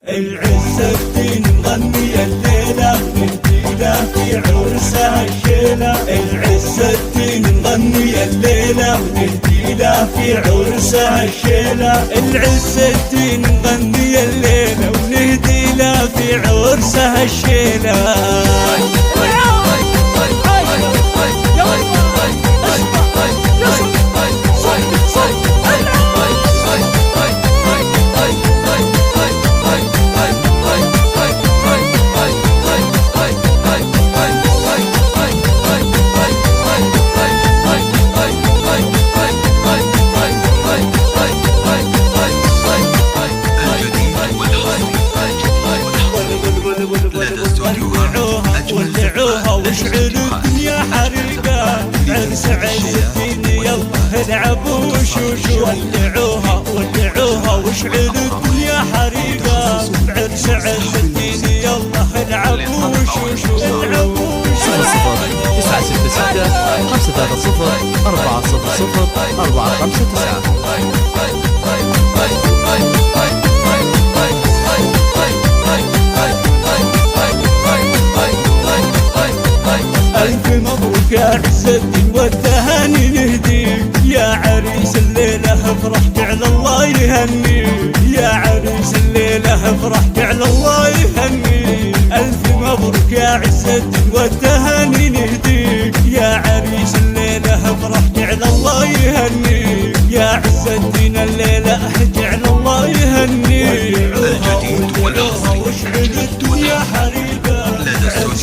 العز الدين نغني الليلة نهديله في عرسها الشيلة. العز الدين نغني الليلة نهديله في عرسها الشيلة. العز الدين نغني الليلة ونهديله في عرسها الشيلة. ولعوها واشعلوا الدنيا حريقة عرس عز الدين يلا العبوا وشوشوا. ولعوها واشعلوا الدنيا حريقة عرس عز الدين يلا العبوا وشوشوا. 960 530 459. ألف مبروك يا عز الدين والتهاني نهديك يا عريس الليلة افرح على الله يهنيك. يا عريس الليلة افرح على الله يهنيك. ألف مبروك يا عز الدين والتهاني نهديك يا عريس الليلة افرح على الله يهنيك. يا عز الدين الليلة على الله يهنيك. واشعل الدنيا حريقة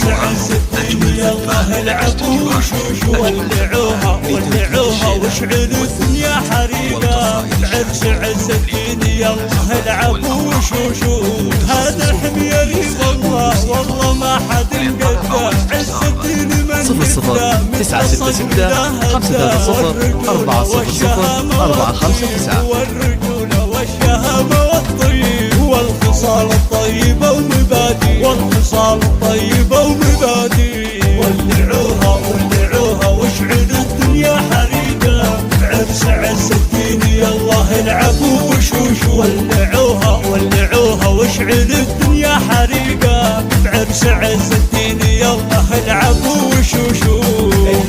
عز الدين يلا العبوا وشوشوا. ولعوها واشعلوا الدنيا حريقة عرس عز الدين يلا العبوا وشوشوا. هذا حميري والله ما حد انقدر عز الدين من 960 530 459. والرجولة والشهامة والطيب والخصال الطيبة ومبادئ ولعوها واشعلوا الدنيا حريقة عرس عز الدين يلا العبوا وشوشوا. ولعوها واشعلوا الدنيا حريقة عرس عز الدين يلا العبوا وشوشوا.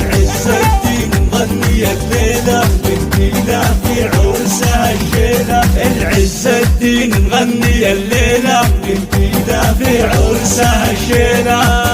العز الدين نغني الليلة نهديله في عرسها الشيلة. العز الدين نغني الليلة نهديله في عرسها الشيلة.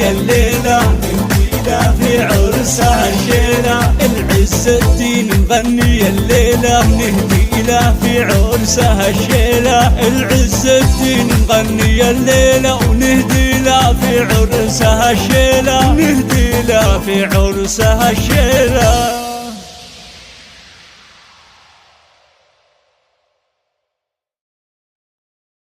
الليلة نهديله في عرسها الشيلة. العز الدين نغني الليلة نهديله في عرسها الشيلة. العز الدين نغني الليلة ونهديله في عرسها الشيلة. نهديله في عرسها الشيلة.